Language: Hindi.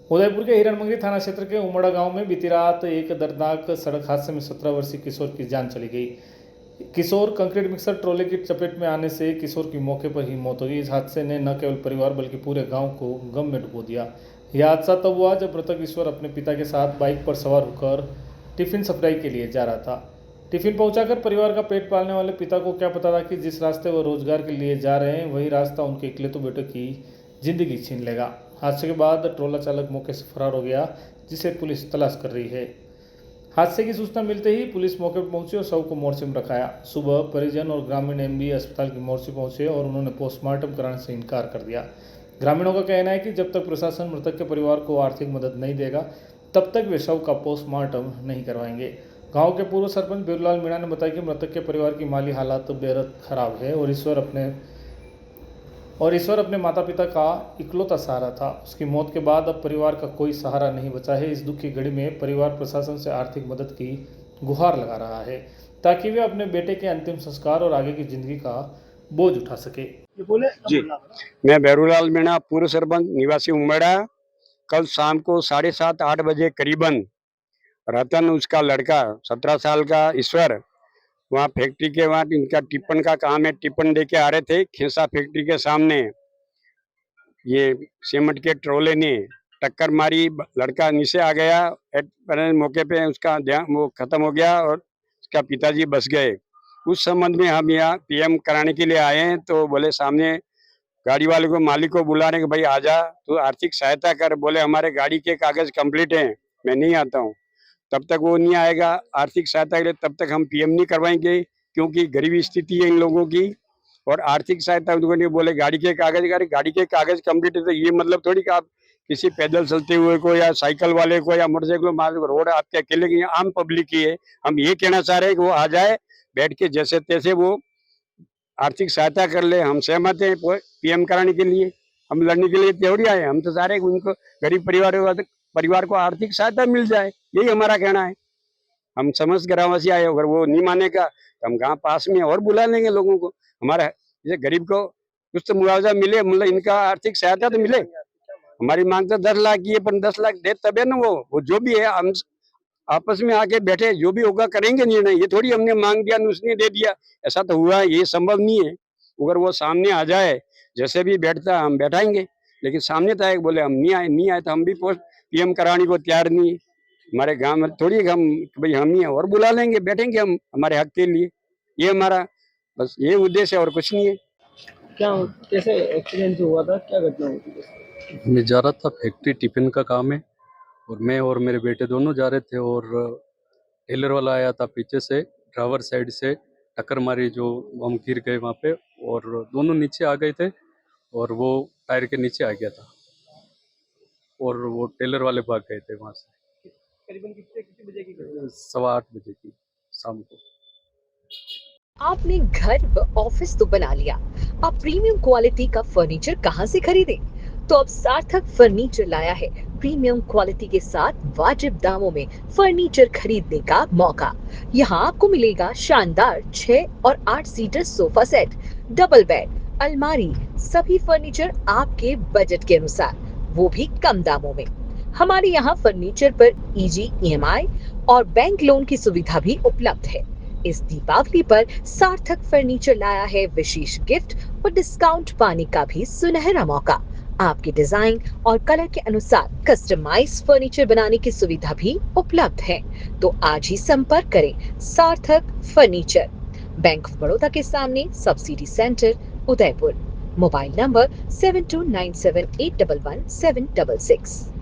उदयपुर के हिरणमंगरी थाना क्षेत्र के उमड़ा गांव में बीती रात एक दर्दनाक सड़क हादसे में 17 वर्षीय किशोर की जान चली गई। किशोर कंक्रीट मिक्सर ट्रोले की चपेट में आने से किशोर की मौके पर ही मौत हो गई। इस हादसे ने न केवल परिवार बल्कि पूरे गांव को गम में डुबो दिया। यह हादसा तब हुआ जब मृतक ईश्वर अपने पिता के साथ बाइक पर सवार होकर टिफिन सप्लाई के लिए जा रहा था। टिफिन पहुंचाकर परिवार का पेट पालने वाले पिता को क्या पता था कि जिस रास्ते वो रोजगार के लिए जा रहे हैं वही रास्ता उनके इकलौते बेटे की जिंदगी छीन लेगा। हादसे के बाद ट्रोला चालक मौके से फरार हो गया, जिसे पुलिस तलाश कर रही है। हादसे की सूचना मिलते ही पुलिस मौके पर पहुंची और शव को मोर्चे में रखाया। सुबह परिजन और ग्रामीण एमबी अस्पताल की मोर्चे पहुंचे और उन्होंने पोस्टमार्टम कराने से इनकार कर दिया। ग्रामीणों का कहना है कि जब तक प्रशासन मृतक के परिवार को आर्थिक मदद नहीं देगा तब तक वे शव का पोस्टमार्टम नहीं करवाएंगे। गांव के पूर्व सरपंच बेरूलाल मीणा ने बताया कि मृतक के परिवार की माली हालात बेहद खराब है और ईश्वर अपने माता पिता का इकलौता सहारा था। उसकी मौत के बाद अब परिवार का कोई सहारा नहीं बचा है। इस दुख की घड़ी में परिवार प्रशासन से आर्थिक मदद की गुहार लगा रहा है ताकि वे अपने बेटे के अंतिम संस्कार और आगे की जिंदगी का बोझ उठा सके। जी, मैं बेरूलाल मीणा, पूर्व सरपंच, निवासी उमड़ा। कल शाम को 7:30-8 बजे करीबन रतन, उसका लड़का 17 साल का ईश्वर, वहाँ फैक्ट्री के वहाँ इनका टिप्पण का काम है, टिप्पण लेके आ रहे थे। खेसा फैक्ट्री के सामने ये सीमेंट के ट्रोले ने टक्कर मारी, लड़का नीचे आ गया। मौके पे उसका ध्यान वो खत्म हो गया और उसका पिताजी बच गए। उस संबंध में हम यहाँ पीएम कराने के लिए आए हैं, तो बोले सामने गाड़ी वाले को, मालिक को बुला रहे कि भाई आजा, तो आर्थिक सहायता कर। बोले हमारे गाड़ी के कागज कंप्लीट हैं, मैं नहीं आता हूँ। तब तक वो नहीं आएगा आर्थिक सहायता के लिए, तब तक हम पीएम नहीं करवाएंगे, क्योंकि गरीबी स्थिति है इन लोगों की। और आर्थिक सहायता उनको नहीं, बोले गाड़ी के कागज कंप्लीट है, तो ये मतलब थोड़ी कि आप किसी पैदल चलते हुए को या साइकिल वाले को या मोटरसाइकिल, रोड आपके अकेले की, आम पब्लिक की है। हम ये कहना चाह रहे हैं कि वो आ जाए, बैठ के जैसे तैसे वो आर्थिक सहायता कर ले। हम सहमत हैं पीएम कराने के लिए, हम लड़ने के लिए थोड़ी आए। हम तो चाह रहे हैं कि उनको गरीब परिवार को आर्थिक सहायता मिल जाए, यही हमारा कहना है। हम समस्त ग्रामवासी आए, अगर वो नहीं मानेगा तो हम गांव पास में और बुला लेंगे लोगों को। हमारा जैसे गरीब को कुछ तो मुआवजा मिले, मतलब इनका आर्थिक सहायता तो मिले। हमारी मांग तो 10 लाख की है, पर 10 लाख दे तब है ना। वो जो भी है, हम आपस में आके बैठे, जो भी होगा करेंगे निर्णय। ये थोड़ी हमने मांग दिया उसने दे दिया, ऐसा तो हुआ ये संभव नहीं है। अगर वो सामने आ जाए, जैसे भी बैठता हम बैठाएंगे, लेकिन सामने तो आए, बोले हम नहीं आए तो हम भी पोस्ट पीएम कराने को तैयार नहीं। हमारे गांव में थोड़ी हम भाई हम ही और बुला लेंगे, बैठेंगे हम हमारे हक के लिए। ये हमारा बस ये उद्देश्य है और कुछ नहीं है। क्या कैसे एक्सीडेंट हुआ था, क्या घटना हुई थी? मैं जा रहा था फैक्ट्री, टिफिन का काम है, और मैं और मेरे बेटे दोनों जा रहे थे, और टेलर वाला आया था पीछे से, ड्राइवर साइड से टक्कर मारी, जो हम गिर गए वहाँ पे, और दोनों नीचे आ गए थे, और वो टायर के नीचे आ गया था, और वो टेलर वाले भाग गए थे वहाँ से। करीबन कितने बजे की घटना? 8:15 बजे की शाम को। आपने घर व ऑफिस तो बना लिया, अब प्रीमियम क्वालिटी का फर्नीचर कहां से खरीदें? तो अब सार्थक फर्नीचर लाया है प्रीमियम क्वालिटी के साथ वाजिब दामों में फर्नीचर खरीदने का मौका। यहाँ आपको मिलेगा शानदार 6 और 8 seater sofa set, double bed, अलमारी, सभी फर्नीचर आपके बजट के अनुसार, वो भी कम दामों में। हमारे यहाँ फर्नीचर पर इजी EMI और बैंक लोन की सुविधा भी उपलब्ध है। इस दीपावली पर सार्थक फर्नीचर लाया है विशेष गिफ्ट और डिस्काउंट पाने का भी सुनहरा मौका। आपके डिजाइन और कलर के अनुसार कस्टमाइज फर्नीचर बनाने की सुविधा भी उपलब्ध है। तो आज ही संपर्क करें सार्थक फर्नीचर, बैंक ऑफ बड़ौदा के सामने, subsidy centre, Udaipur. Mobile number 7297811766।